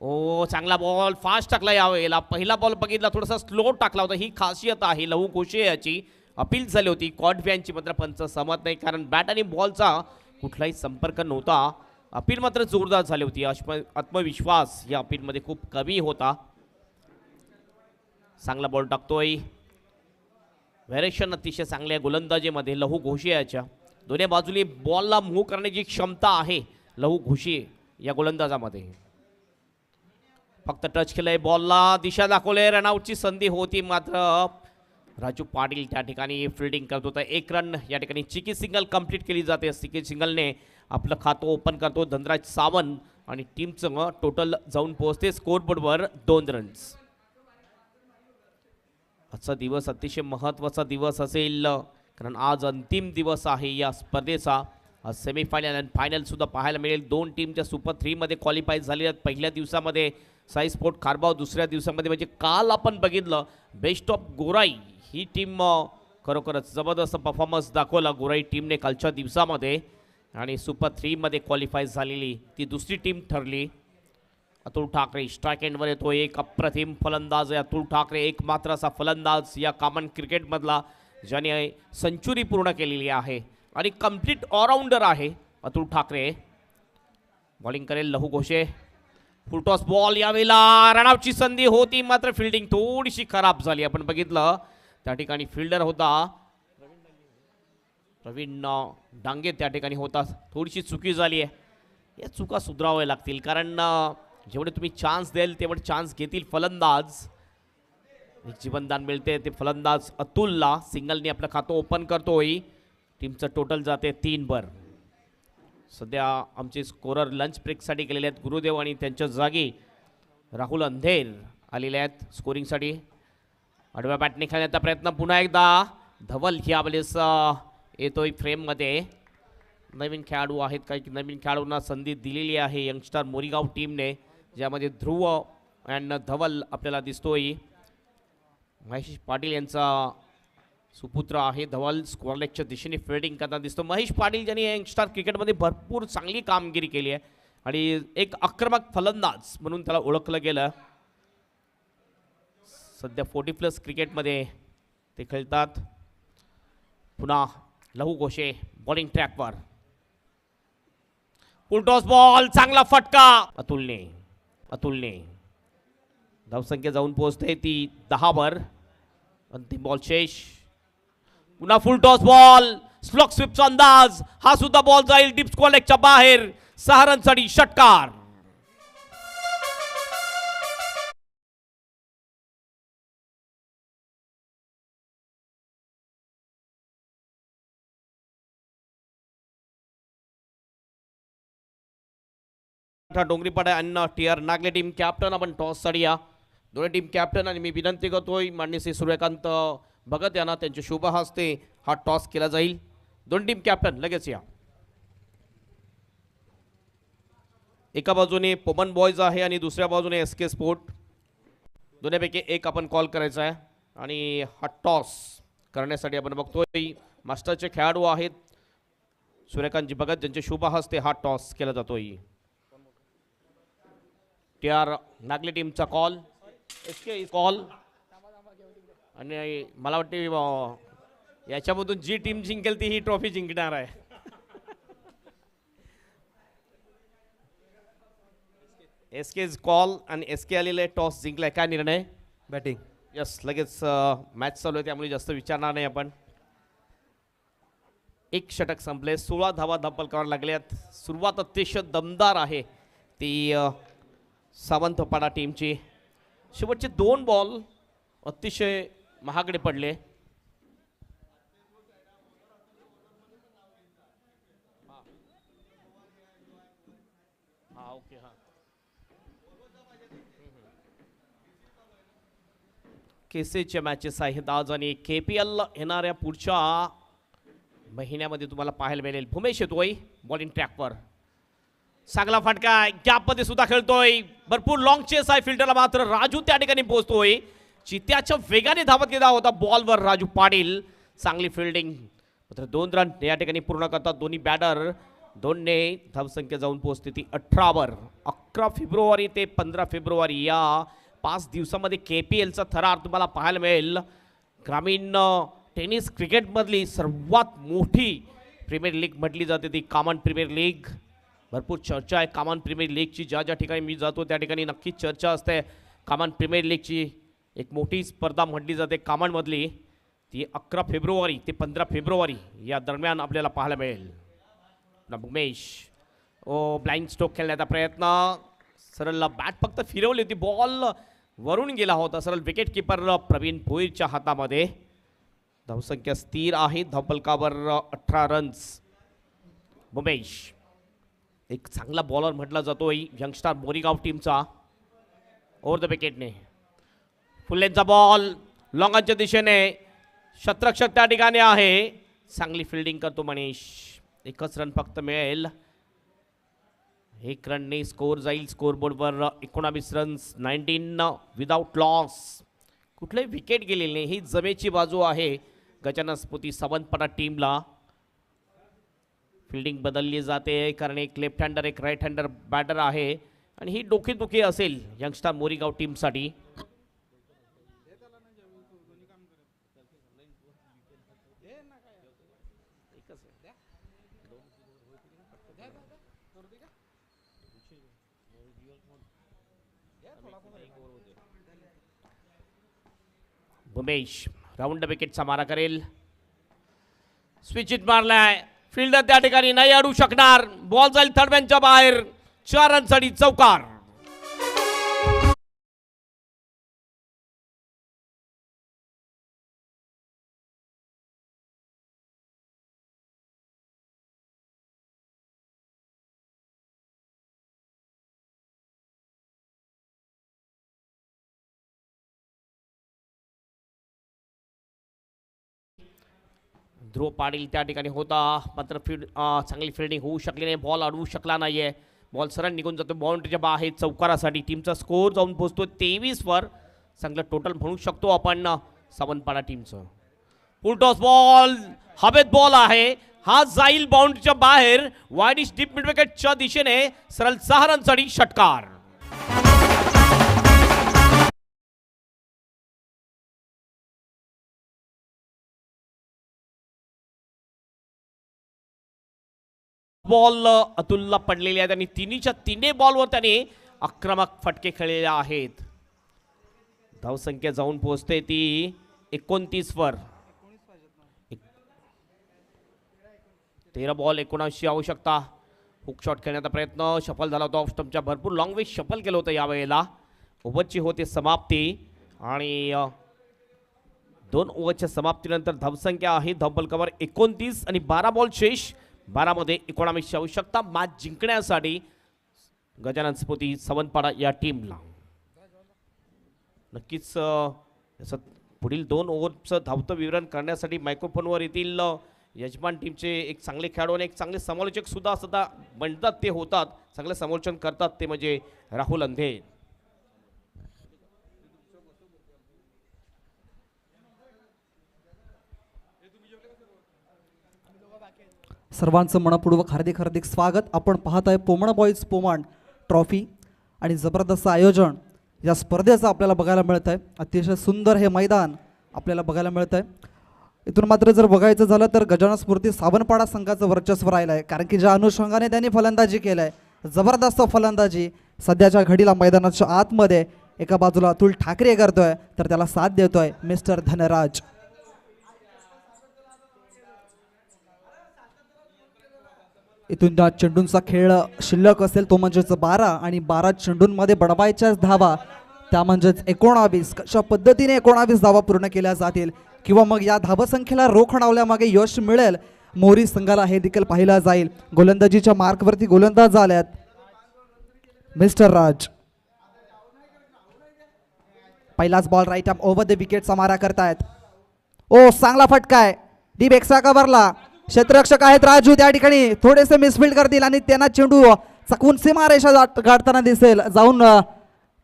ओ चांगला बॉल फास्ट टाकला यावेळेला. पहिला बॉल बघितला थोडासा स्लो टाकला होता. ही खासियत आहे लहू घोषे याची. अपील झाली होती कॉडव्यांची मात्र पंच सहमत नाही कारण बॅट आणि बॉलचा कुठलाही संपर्क नव्हता. अपील मात्र जोरदार झाली होती. आत्मविश्वास या अपीलमध्ये खूप कमी होता. चांगला बॉल टाकतोय. व्हेरिएशन अतिशय चांगल्या गोलंदाजीमध्ये लहू घोषे याच्या. दोन्ही बाजूने बॉलला मूव्ह करण्याची क्षमता आहे लहू घोषे या गोलंदाजामध्ये. फक्त टच केलंय बॉलला दिशा दाखवले. रनआउटची संधी होती मात्र राजू पाटील त्या ठिकाणी फिल्डिंग करत होता. 1 रन या ठिकाणी चिकी सिंगल कंप्लीट केली जाते. चिकी सिंगलने आपलं खातं ओपन करतो धनराज सावंत आणि टीमचं टोटल जाऊन पोहोचते स्कोरबोर्डवर 2 रन्स. आजचा दिवस अतिशय महत्त्वाचा दिवस असेल कारण आज अंतिम दिवस आहे या स्पर्धेचा. आज सेमीफायनल आणि फायनल सुद्धा पाहायला मिळेल. 2 टीमच्या सुपर 3मध्ये क्वालिफाय झालेल्या आहेत. पहिल्या दिवसामध्ये साई स्पोर्ट खारबाव. दुसऱ्या दिवसामध्ये म्हणजे काल आपण बघितलं बेस्ट ऑफ गोराई ही टीम खरोखरच जबरदस्त परफॉर्मन्स दाखवला गोराई टीमने कालच्या दिवसामध्ये आणि सुपर 3मध्ये क्वालिफाय झालेली ती दुसरी टीम ठरली. अतुल ठाकरे स्ट्राईक एंडवर येतो. एक अप्रतिम फलंदाज आहे अतुल ठाकरे. एक मात्र असा फलंदाज या कॉमन क्रिकेटमधला ज्याने सेंचुरी पूर्ण केलेली आहे आणि कंप्लीट ऑलराऊंडर आहे अतुल ठाकरे. बॉलिंग करेल लहू घोषे. फुलटॉस बॉल यावेळेला रनआउटची संधी होती मात्र फिल्डिंग थोडीशी खराब झाली. आपण बघितलं त्या ठिकाणी फिल्डर होता प्रवीण डांगे त्या ठिकाणी होता. थोडीशी चुकी झाली आहे. या चुका सुधाराव्या लागतील कारण जेवढे तुम्ही चान्स द्याल तेवढे चान्स घेतील फलंदाज. एक जीवनदान मिळते ते फलंदाज अतुलला. सिंगलने आपलं खातं ओपन करतोय. टीमचं टोटल जाते 3 वर. सध्या आमचे स्कोरर लंच ब्रेकसाठी गेलेले आहेत गुरुदेव आणि त्यांच्या जागी राहुल अंधेर आलेले आहेत स्कोरिंगसाठी. आडव्या बॅटने खेळण्याचा प्रयत्न पुन्हा एकदा धवल यावेळेस येतोय फ्रेममध्ये. नवीन खेळाडू आहेत, काही नवीन खेळाडूंना संधी दिलेली आहे यंगस्टर मोरीगाव टीमने, ज्यामध्ये ध्रुव अँड धवल आपल्याला दिसतोय. महेश पाटील यांचा सुपुत्र आहे धवल, स्क्वॉरलेगच्या दिशेने फिल्डिंग करताना दिसतो. महेश पाटील ज्यांनी यंगस्टर क्रिकेटमध्ये भरपूर चांगली कामगिरी केली आहे आणि एक आक्रमक फलंदाज म्हणून त्याला ओळखलं गेलं. सध्या 40+ क्रिकेटमध्ये ते खेळतात. पुन्हा लहू घोषे बॉलिंग ट्रॅकवर. फुलटॉस बॉल, चांगला फटका. अतुलने धावसंख्या जाऊन पोहोचते ती 10 वर. अंतिम बॉल शेष. पुन्हा फुल टॉस बॉल, स्लॉक स्वीपचा अंदाज. हा सुद्धा बॉल जाईल डीप स्क्वॉलेगच्या बाहेर. 6 रनसाठी षटकार. डोंगरीपाडा अन्न टी.आर. नागले टीम कॅप्टन आपण टॉस साठी या. दोन्ही टीम कॅप्टन आणि मी विनंती करतोय माननीय श्री सूर्यकांत भगत यांना त्यांच्या शुभ हस्ते हा टॉस केला जाईल. दोन टीम कॅप्टन लगेच या. एका बाजूने पोमन बॉयज आहे आणि दुसऱ्या बाजूने SK स्पोर्ट. दोन्हीपैकी एक आपण कॉल करायचा आहे आणि हा टॉस करण्यासाठी आपण बघतोय मास्टरचे खेळाडू आहेत सूर्यकांतजी भगत, ज्यांच्या शुभ हस्ते हा टॉस केला जातोय. टी.आर. नागले टीमचा कॉल, SK कॉल. आणि मला वाटते याच्यामधून जी टीम जिंकेल ती ही ट्रॉफी जिंकणार आहे. SK कॉल आणि SK आलेले टॉस जिंकलाय. काय निर्णय? बॅटिंग. यस, लगेच मॅच चालू आहे त्यामुळे जास्त विचारणार नाही आपण. एक षटक संपले, 16 धावा धप्पल करायला लागल्यात. सुरुवात अतिशय दमदार आहे ती सावंतपाडा टीमची. शेवटचे 2 बॉल अतिशय महागडे पडले. ओके. केसेच्या मॅचेस आहेत आज आणि KPL येणाऱ्या पुढच्या महिन्यामध्ये तुम्हाला पाहायला मिळेल. भूमेश येतोय बॉलिंग ट्रॅकवर. चांगला फटका, गॅपमध्ये सुद्धा खेळतोय. भरपूर लॉंग चेस आहे फिल्डरला, मात्र राजू त्या ठिकाणी पोहोचतोय. चित्याच्या वेगाने धावत गेला होता बॉलवर राजू पाटील. चांगली फिल्डिंग, मात्र 2 रन या ठिकाणी पूर्ण करतात दोन्ही बॅटर. दोनने धावसंख्या जाऊन पोहोचते ती 18 वर. 11 फेब्रुवारी ते 15 फेब्रुवारी या 5 दिवसामध्ये KPLचा थरार तुम्हाला पाहायला मिळेल. ग्रामीण टेनिस क्रिकेटमधली सर्वात मोठी प्रीमियर लीग म्हटली जाते ती कामन प्रीमियर लीग. भरपूर चर्चा आहे कामन प्रीमियर लीगची. ज्या ज्या ठिकाणी मी जातो त्या ठिकाणी नक्कीच चर्चा असते कामन प्रीमियर लीगची. एक मोठी स्पर्धा म्हटली जाते कामनमधली. ती 11 फेब्रुवारी ते 15 फेब्रुवारी या दरम्यान आपल्याला पाहायला मिळेल. उमेश ब्लाइंड स्ट्रोक खेळण्याचा प्रयत्न. सरळ बॅट फक्त फिरवली होती, बॉल वरून गेला होता. सरळ विकेट किपर प्रवीण भोईरच्या हातामध्ये. धावसंख्या स्थिर आहे धावफलकावर 18 रन्स. उमेश एक चांगला बॉलर म्हटला जातोय यंगस्टर मोरीगाव टीमचा. ओव्हर द विकेटने फुलेंचा बॉल लॉंगांच्या दिशेने. शतरक्षक त्या ठिकाणी आहे. चांगली फिल्डिंग करतो मनीष. 1च रन फक्त मिळेल. 1 रनने स्कोर जाईल स्कोरबोर्डवर. 19 रन्स, 19 विदाउट लॉस. कुठलंही विकेट गेलेली नाही. ही जमेची बाजू आहे गजानन स्फूर्ती सावंतपाडा टीमला. फिल्डिंग बदलली जाते कारण एक लेफ्ट हँडर एक राईट हँडर बॅटर आहे आणि ही डोकेदुखी असेल यंगस्टर मोरीगाव टीमसाठी. उमेश राऊंड विकेटचा मारा करेल. Switch hit मारलाय. फिल्डर त्या ठिकाणी नाही अडू शकणार. बॉल जाईल थर्डमॅनच्या बाहेर. 4 रनसाठी चौकार. ध्रुव पाटील त्या ठिकाणी होता, मात्र चांगली फिल्डिंग होऊ शकली नाही, बॉल अडवू शकला नाहीये, बॉल सरळ निघून जातो बाउंड्रीच्या बाहेर चौकारासाठी. टीमचा स्कोर जाऊन पोहोचतो 23 वर. चांगलं टोटल म्हणू शकतो आपण सावंतपाडा टीमचं. फुलटॉस बॉल, हवेत बॉल आहे, हा जाईल बाउंड्रीच्या बाहेर वाईडिश डीप मिड विकेटच्या दिशेने. सरळ 6 रनसाठी षटकार. बॉल अतुलला पडलेले आहेत आणि तिन्हीच्या तिन्ही बॉलवर त्याने आक्रमक फटके खेळलेले आहेत. धावसंख्या जाऊन पोहोचते ती 29 वर. 13 बॉल 79 आवश्यकता. हुक शॉट खेळण्याचा प्रयत्न सफल झाला होता. ऑफ स्टंपच्या भरपूर लॉंग वेज सफल केलं होतं यावेळेला. ओव्हरची होते समाप्ती आणि 2 ओव्हरच्या समाप्तीनंतर धावसंख्या आहे धावफलकावर 29 आणि 12 बॉल शेष. 12 मध्ये 19 आवश्यकता मॅच जिंकण्यासाठी गजानन स्फूर्ती सावंतपाडा या टीमला. नक्कीच पुढील 2 ओव्हरचं धावतं विवरण करण्यासाठी मायक्रोफोनवर येथील यजमान टीमचे एक चांगले खेळाडू आणि एक चांगले समालोचक सुद्धा बनतात ते होतात. चांगले समालोचन करतात ते म्हणजे राहुल अंधे. सर्वांचं मनपूर्वक हार्दिक हार्दिक स्वागत. आपण पाहत आहे पोमण बॉईज पोमण ट्रॉफी आणि जबरदस्त आयोजन या स्पर्धेचं आपल्याला बघायला मिळत आहे. अतिशय सुंदर हे मैदान आपल्याला बघायला मिळत आहे. इथून मात्र जर बघायचं झालं तर गजानन स्फूर्ती सावंतपाडा संघाचं वर्चस्व राहिलं आहे, कारण की ज्या अनुषंगाने त्यांनी फलंदाजी केलं आहे, जबरदस्त फलंदाजी सध्याच्या घडीला मैदानाच्या आतमध्ये एका बाजूला अतुल ठाकरे करतोय तर त्याला साथ देतोय मिस्टर धनराज. इथून त्या चेंडूंचा खेळ शिल्लक असेल तो म्हणजेच 12 आणि 12 चेंडूंमध्ये बडवायच्याच धावा त्या म्हणजेच 19. कशा पद्धतीने 19 धावा पूर्ण केल्या जातील किंवा मग या धावसंख्येला रोख लावल्यामागे यश मिळेल मोरी संघाला हे देखील पाहिलं जाईल. गोलंदाजीच्या मार्कवरती गोलंदाज झाल्यात मिस्टर राज. पहिलाच ball right arm over the विकेटचा मारा करतायत. ओ चांगला फटका आहे डीप एक्स्ट्रा कव्हरला. क्षेत्ररक्षक आहेत राजू त्या ठिकाणी थोडेसे मिसफील्ड करतील आणि त्यांना चेंडू चकवून सीमारेषा गाठताना दिसेल. जाऊन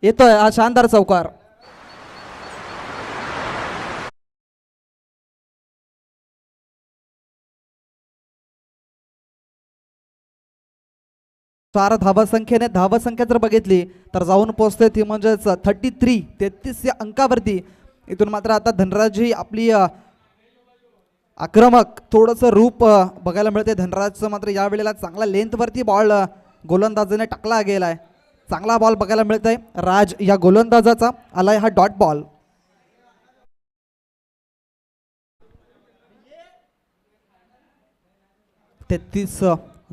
येतोय हा शानदार चौकार. चार धावसंख्या जर बघितली तर जाऊन पोहोचते ती म्हणजेच 33 या अंकावरती. इथून मात्र आता धनराजी आपली आक्रमक थोडंसं रूप बघायला मिळते. धनराजचं मात्र यावेळेला चांगला लेंथवरती बॉल गोलंदाजाने टाकला गेलाय. चांगला बॉल बघायला मिळत आहे राज या गोलंदाजाचा. आलाय हा डॉट बॉल. तेहतीस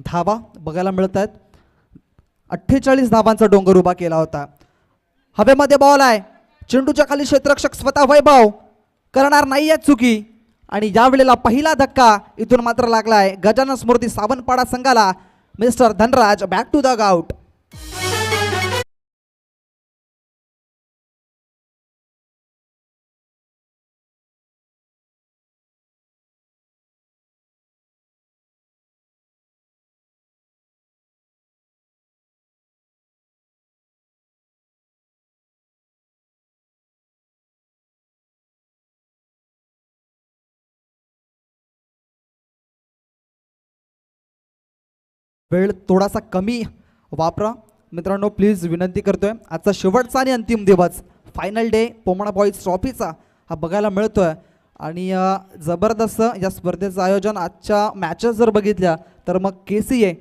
धावा बघायला मिळत आहेत. 48 धावांचा डोंगर उभा केला होता. हवेमध्ये बॉल आहे, चेंडूच्या खाली क्षेत्ररक्षक स्वतः वैभव करणार नाहीये चुकी आणि यावेळेला पहिला धक्का इथून मात्र लागलाय गजानन स्मृती सावंतपाडा संघाला. Mister Dhanraj back to the out. वेळ थोडासा कमी वापरा मित्रांनो, प्लीज विनंती करतोय. आजचा शेवटचा आणि अंतिम दिवस फायनल डे पोमणा बॉईज ट्रॉफीचा हा बघायला मिळतोय आणि जबरदस्त या स्पर्धेचं आयोजन. आजच्या मॅचेस जर बघितल्या तर मग KCA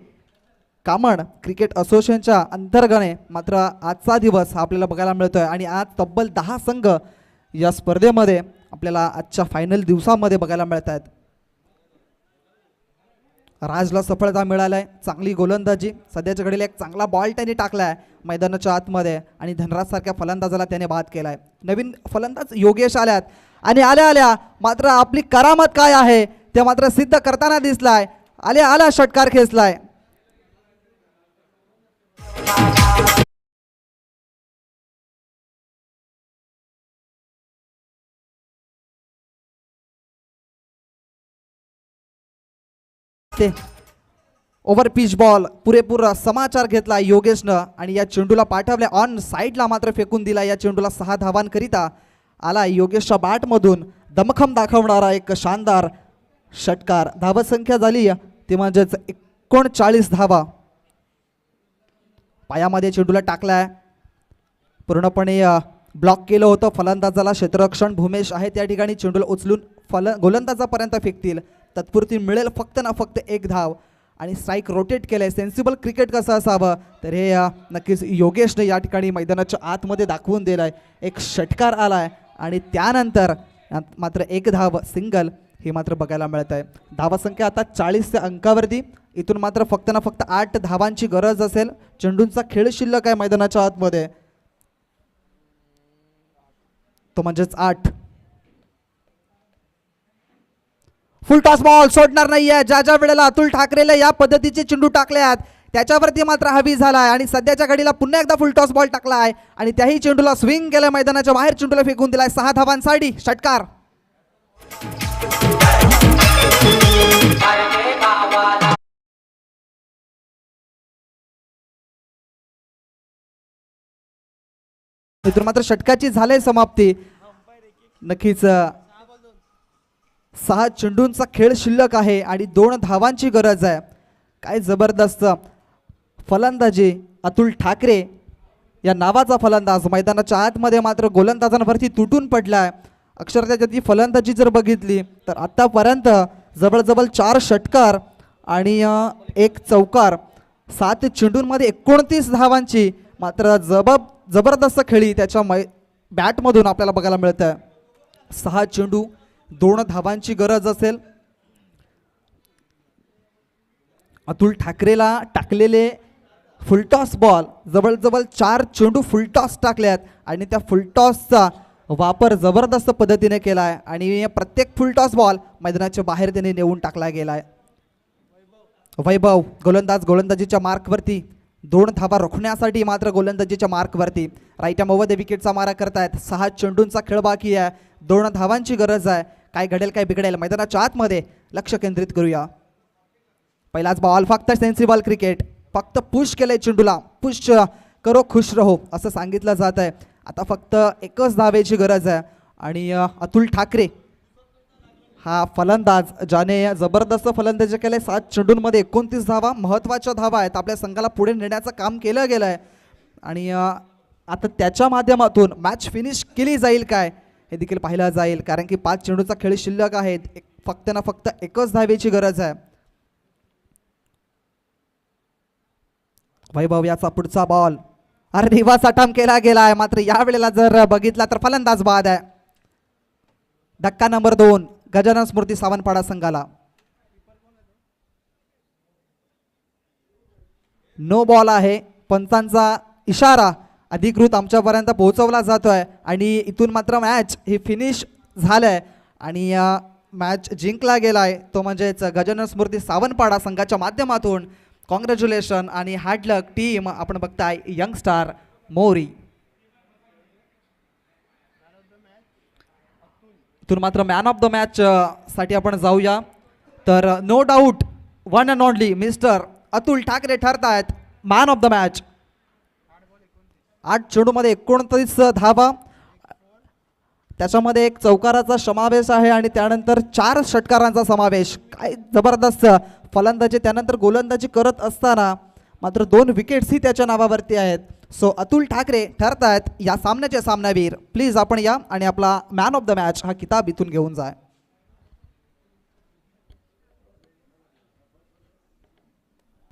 कामण क्रिकेट असोसिएशनच्या अंतर्गणे मात्र आजचा दिवस हा आपल्याला बघायला मिळतोय आणि आज तब्बल 10 संघ या स्पर्धेमध्ये आपल्याला आजच्या फायनल दिवसामध्ये बघायला मिळत आहेत. राजला सफलता मिळालाय, चांगली गोलंदाजी. सध्याच्या घडीला एक चांगला बॉल त्याने टाकलाय मैदानाच्या आतमध्ये आणि धनराज सारख्या फलंदाजाला त्याने बाद केलाय. नवीन फलंदाज योगेश आल्यात आणि आल्या मात्र आपली करामत काय आहे ते मात्र सिद्ध करताना दिसलाय. आल्या षटकार खेचलाय. ते ओव्हर पिच बॉल पुरेपूर समाचार घेतला योगेशनं आणि या चेंडूला पाठवले ऑन साईडला मात्र फेकून दिला. या चेंडूला 6 धावांकरिता आला योगेशच्या बॅटमधून दमखम दाखवणारा एक शानदार षटकार. धावसंख्या झाली ती म्हणजेच 39 धावा. पायामध्ये चेंडूला टाकलाय, पूर्णपणे ब्लॉक केलं होतं फलंदाजाला. क्षेत्ररक्षण भूमेश आहे त्या ठिकाणी, चेंडूला उचलून गोलंदाजापर्यंत फेकतील. तत्पुरती मिळेल फक्त ना फक्त 1 धाव आणि स्ट्राईक रोटेट केलंय. सेन्सिबल क्रिकेट कसं असावं तर हे नक्कीच योगेशने या ठिकाणी मैदानाच्या आतमध्ये दाखवून दिलंय. एक षटकार आलाय आणि त्यानंतर मात्र 1 धाव सिंगल हे मात्र बघायला मिळत आहे. धावसंख्या आता 40 अंकावरती. इथून मात्र फक्त ना फक्त 8 धावांची गरज असेल. चेंडूंचा खेळ शिल्लक आहे मैदानाच्या आतमध्ये, तो म्हणजेच 8. फुल टॉस बॉल सोडणार नाहीये. ज्या वेळेला अतुल ठाकरेला या पद्धतीचे चेंडू टाकल्यात त्याच्यावरती मात्र हवी झालाय आणि सध्याच्या घडीला पुन्हा एकदा फुल टॉस बॉल टाकलाय आणि त्याही चेंडूला स्विंग केलं, मैदानाच्या बाहेर चेंडूला फेकून दिलाय. 6 धावांसाठी षटकार. इथून मात्र षटकाची झाले समाप्ती. नक्कीच 6 चेंडूंचा खेळ शिल्लक आहे आणि 2 धावांची गरज आहे. काय जबरदस्त फलंदाजी अतुल ठाकरे या नावाचा फलंदाज मैदानाच्या आतमध्ये मात्र गोलंदाजांवरती तुटून पडलाय. अक्षरशः त्याची फलंदाजी जर बघितली तर आतापर्यंत जवळजवळ 4 षटकार आणि 1 चौकार. 7 चेंडूंमध्ये 29 धावांची मात्र जबरदस्त खेळी त्याच्या बॅटमधून आपल्याला बघायला मिळत आहे. 6 चेंडू 2 धावांची गरज असेल. अतुल ठाकरेला टाकलेले फुलटॉस बॉल जवळजवळ 4 चेंडू फुलटॉस टाकल्यात आणि त्या फुलटॉसचा वापर जबरदस्त पद्धतीने केला आहे आणि प्रत्येक फुलटॉस बॉल मैदानाच्या बाहेर त्याने नेऊन टाकला गेलाय. वैभव गोलंदाजीच्या मार्कवरती 2 धावा रोखण्यासाठी मात्र गोलंदाजीच्या मार्कवरती राईट मध्ये विकेटचा मारा करतायत. 6 चेंडूंचा खेळ बाकी आहे, 2 धावांची गरज आहे. काय घडेल काय बिघडेल मैदानाच्या आतमध्ये लक्ष केंद्रित करूया. पहिलाच बॉल फक्त सेन्सिबल क्रिकेट, फक्त पुश केलंय चेंडूला. पुश करो खुश रहो असं सांगितलं जात आहे. आता फक्त 1च धावेची गरज आहे आणि अतुल ठाकरे हा फलंदाज ज्याने जबरदस्त फलंदाजी केले. 7 चेंडूंमध्ये 29 धावा महत्त्वाच्या धावा आहेत. आपल्या संघाला पुढे नेण्याचं काम केलं गेलं आहे आणि आता त्याच्या माध्यमातून मॅच फिनिश केली जाईल काय हे देखील पाहिलं जाईल, कारण की 5 चेंडूचा खेळ शिल्लक आहेत. फक्त ना फक्त 1च धावेची गरज आहे. वैभव याचा पुढचा बॉल अरे रिवासा टाम केला गेला आहे, मात्र यावेळेला जर बघितला तर फलंदाज बाद आहे. धक्का नंबर 2 गजानन स्मृती सावंतवाडा संघाला. नो बॉल आहे. पंचांचा इशारा अधिकृत आमच्यापर्यंत पोहोचवला जातोय आणि इथून मात्र मॅच ही फिनिश झालंय आणि मॅच जिंकला गेलाय, तो म्हणजेच गजानन स्मृती सावंतवाडा संघाच्या माध्यमातून. कॉंग्रॅच्युलेशन आणि हार्ड लक टीम. आपण बघताय यंगस्टार मोरी. इथून मात्र मॅन ऑफ द मॅच साठी आपण जाऊया तर no doubt one and only mister Atul Thakare ठरतायत मॅन ऑफ द मॅच. 8 चेंडूमध्ये 29 धावा, त्याच्यामध्ये 1 चौकाराचा समावेश आहे आणि त्यानंतर 4 षटकारांचा समावेश. काय जबरदस्त फलंदाजी त्यानंतर गोलंदाजी करत असताना मात्र 2 विकेट्सही त्याच्या नावावरती आहेत. सो अतुल ठाकरे ठरतायत या सामन्याचे सामनावीर. प्लीज आपण या आणि आपला मॅन ऑफ द मॅच हा किताब इथून घेऊन जा.